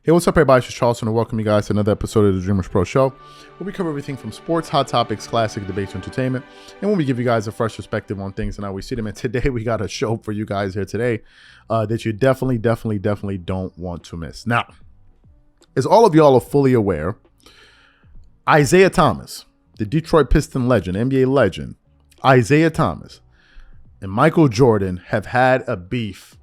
Hey, what's up, everybody? It's Charleston, and welcome you guys to another episode of the Dreamerspro Show, where we cover everything from sports, hot topics, classic debates, entertainment, and when we give you guys a fresh perspective on things and how we see them. And today, we got a show for you guys here today that you definitely don't want to miss. Now, as all of y'all are fully aware, Isiah Thomas, the Detroit Piston legend, NBA legend, Isiah Thomas, and Michael Jordan have had a beef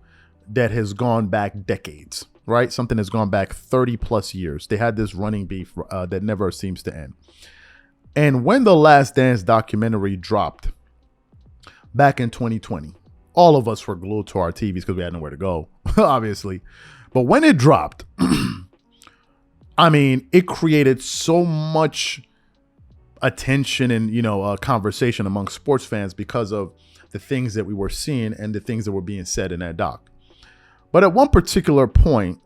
that has gone back decades. Right? Something that's gone back 30 plus years. They had this running beef that never seems to end. And when The Last Dance documentary dropped back in 2020, all of us were glued to our TVs because we had nowhere to go, obviously. But when it dropped, I mean, it created so much attention and, conversation among sports fans because of the things that we were seeing and the things that were being said in that doc. But at one particular point,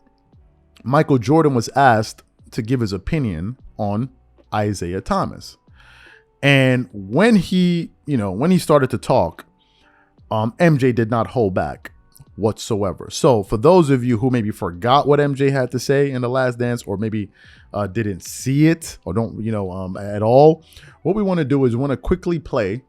Michael Jordan was asked to give his opinion on Isiah Thomas. And when he started to talk, MJ did not hold back whatsoever. So for those of you who maybe forgot what MJ had to say in The Last Dance, or maybe didn't see it or don't, at all, what we want to do is we want to quickly play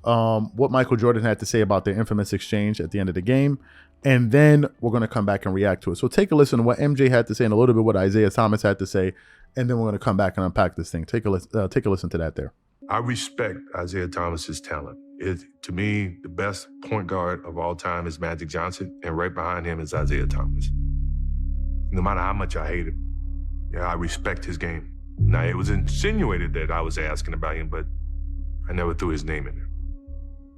what Michael Jordan had to say about their infamous exchange at the end of the game. And then we're going to come back and react to it. So take a listen to what MJ had to say and a little bit what Isiah Thomas had to say. And then we're going to come back and unpack this thing. Take a listen to that there. I respect Isiah Thomas's talent. To me, the best point guard of all time is Magic Johnson. And right behind him is Isiah Thomas. No matter how much I hate him, I respect his game. Now, it was insinuated that I was asking about him, but I never threw his name in there.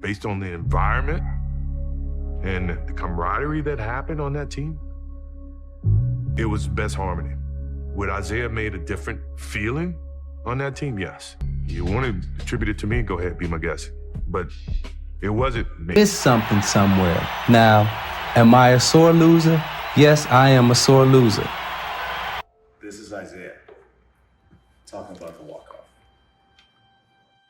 Based on the environment and the camaraderie that happened on that team, it was best harmony. Would Isiah made a different feeling on that team? Yes. You want to attribute it to me? Go ahead, be my guest. But it wasn't me. There's something somewhere. Now, am I a sore loser? Yes, I am a sore loser. This is Isiah talking about the walk-off.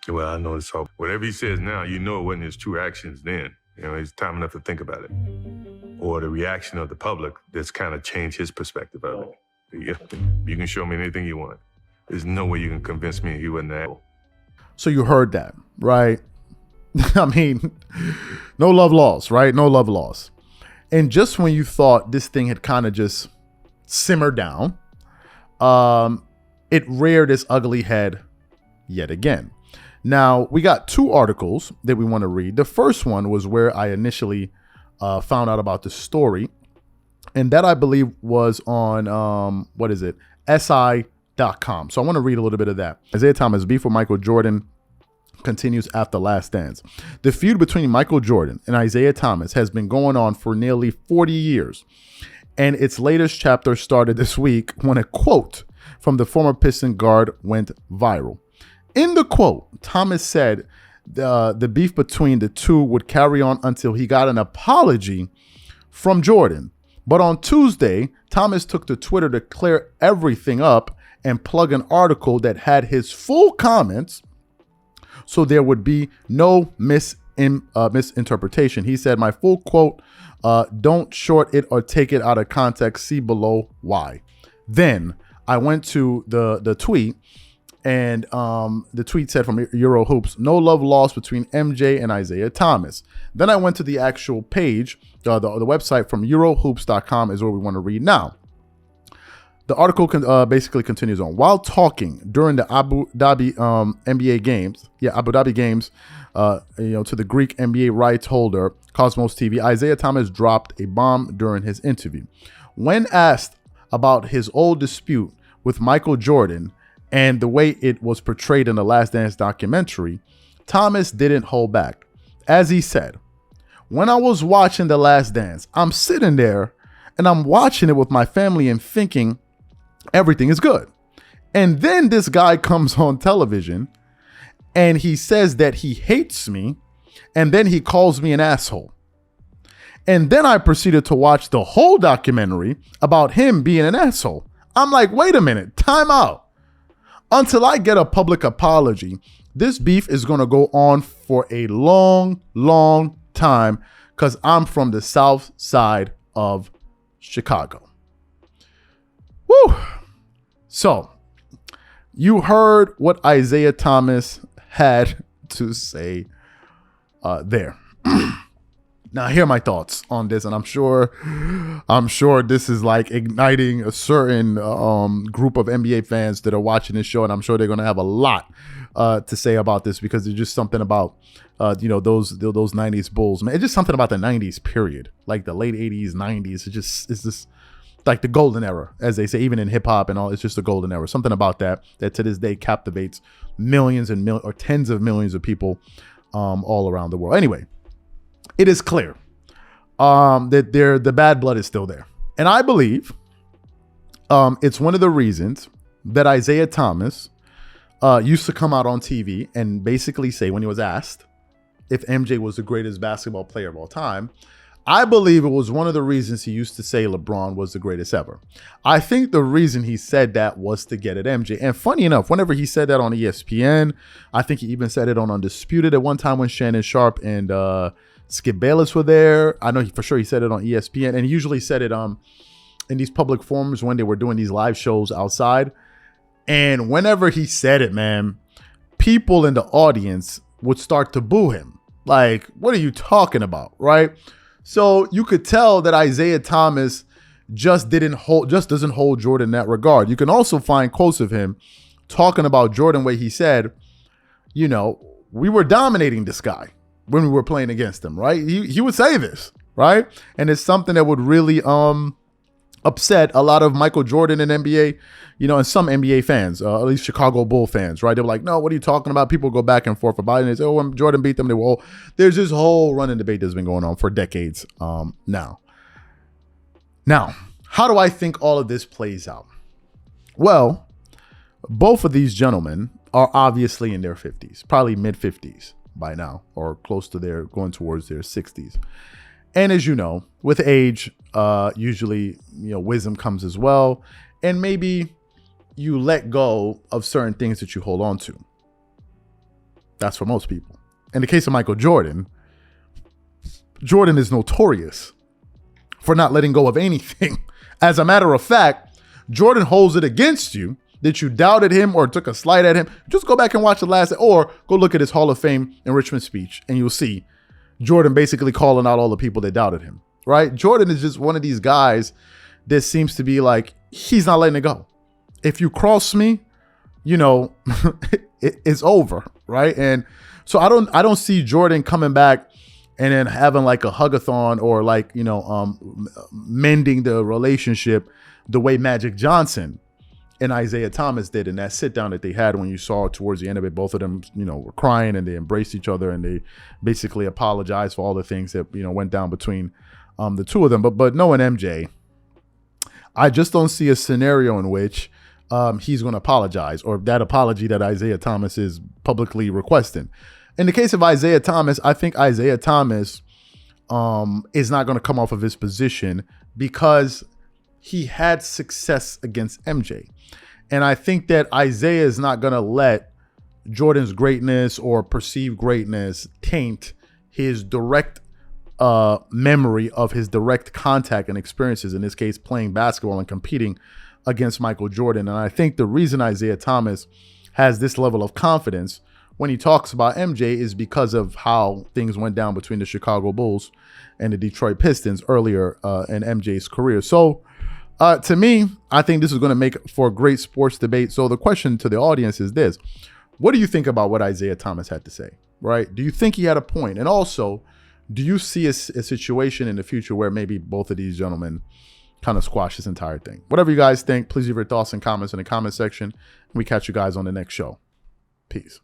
Well, I know it's all. Whatever he says now, it wasn't his true actions then. It's time enough to think about it. Or the reaction of the public that's kind of changed his perspective of it. You can show me anything you want. There's no way you can convince me he wasn't that. So you heard that, right? I mean, no love lost, right? No love lost. And just when you thought this thing had kind of just simmered down, it reared its ugly head yet again. Now, we got two articles that we want to read. The first one was where I initially found out about the story. And that, I believe, was on, SI.com. So I want to read a little bit of that. Isiah Thomas, beef with Michael Jordan continues after Last Dance. The feud between Michael Jordan and Isiah Thomas has been going on for nearly 40 years. And its latest chapter started this week when a quote from the former Piston guard went viral. In the quote, Thomas said the beef between the two would carry on until he got an apology from Jordan. But on Tuesday, Thomas took to Twitter to clear everything up and plug an article that had his full comments so there would be no misinterpretation. He said, my full quote, don't short it or take it out of context. See below why. Then I went to the tweet. And the tweet said from Euro Hoops, no love lost between MJ and Isiah Thomas. Then I went to the actual page, the website from Eurohoops.com is where we want to read now. The article basically continues on. While talking during the Abu Dhabi NBA games, to the Greek NBA rights holder, Cosmos TV, Isiah Thomas dropped a bomb during his interview. When asked about his old dispute with Michael Jordan, and the way it was portrayed in the Last Dance documentary, Thomas didn't hold back. As he said, when I was watching The Last Dance, I'm sitting there and I'm watching it with my family and thinking everything is good. And then this guy comes on television and he says that he hates me, and then he calls me an asshole. And then I proceeded to watch the whole documentary about him being an asshole. I'm like, wait a minute, time out. Until I get a public apology, this beef is going to go on for a long, long time because I'm from the south side of Chicago. Woo! So you heard what Isiah Thomas had to say there. Now, here are my thoughts on this, and I'm sure this is like igniting a certain group of NBA fans that are watching this show, and I'm sure they're going to have a lot to say about this, because there's just something about those 90s Bulls, man. It's just something about the 90s period, like the late 80s, 90s. It's just like the golden era, as they say, even in hip hop and all. It's just a golden era. Something about that to this day captivates millions and or tens of millions of people all around the world. Anyway, it is clear that the bad blood is still there. And I believe it's one of the reasons that Isiah Thomas used to come out on TV and basically say, when he was asked if MJ was the greatest basketball player of all time, I believe it was one of the reasons he used to say LeBron was the greatest ever. I think the reason he said that was to get at MJ. And funny enough, whenever he said that on ESPN, I think he even said it on Undisputed at one time when Shannon Sharp and Skip Bayless were there. I know for sure he said it on ESPN, and he usually said it in these public forums when they were doing these live shows outside. And whenever he said it, man, people in the audience would start to boo him. Like, what are you talking about, right? So you could tell that Isiah Thomas just doesn't hold Jordan in that regard. You can also find quotes of him talking about Jordan where he said, we were dominating this guy when we were playing against him, right? He would say this, right? And it's something that would really upset a lot of Michael Jordan and NBA, and some NBA fans, at least Chicago Bull fans, right? They were like, no, what are you talking about? People go back and forth about it. And they say, when Jordan beat them, there's this whole running debate that's been going on for decades now. Now, how do I think all of this plays out? Well, both of these gentlemen are obviously in their 50s, probably mid 50s by now, or close to going towards their 60s. And as you know, with age, usually, wisdom comes as well. And maybe you let go of certain things that you hold on to. That's for most people. In the case of Michael Jordan, Jordan is notorious for not letting go of anything. As a matter of fact, Jordan holds it against you that you doubted him or took a slight at him. Just go back and watch the last, or go look at his Hall of Fame enrichment speech, and you'll see Jordan basically calling out all the people that doubted him, right? Jordan is just one of these guys that seems to be like, he's not letting it go. If you cross me, it's over, right? And so I don't see Jordan coming back and then having like a hug-a-thon or like, mending the relationship the way Magic Johnson and Isiah Thomas did in that sit down that they had when you saw towards the end of it. Both of them, were crying and they embraced each other and they basically apologized for all the things that, went down between the two of them. But knowing MJ, I just don't see a scenario in which he's going to apologize, or that apology that Isiah Thomas is publicly requesting. In the case of Isiah Thomas, I think Isiah Thomas is not going to come off of his position because he had success against MJ. And I think that Isiah is not going to let Jordan's greatness or perceived greatness taint his direct memory of his direct contact and experiences, in this case, playing basketball and competing against Michael Jordan. And I think the reason Isiah Thomas has this level of confidence when he talks about MJ is because of how things went down between the Chicago Bulls and the Detroit Pistons earlier in MJ's career. So to me, I think this is going to make for a great sports debate. So the question to the audience is this: what do you think about what Isiah Thomas had to say, right? Do you think he had a point? And also, do you see a situation in the future where maybe both of these gentlemen kind of squash this entire thing? Whatever you guys think, please leave your thoughts and comments in the comment section. We catch you guys on the next show. Peace.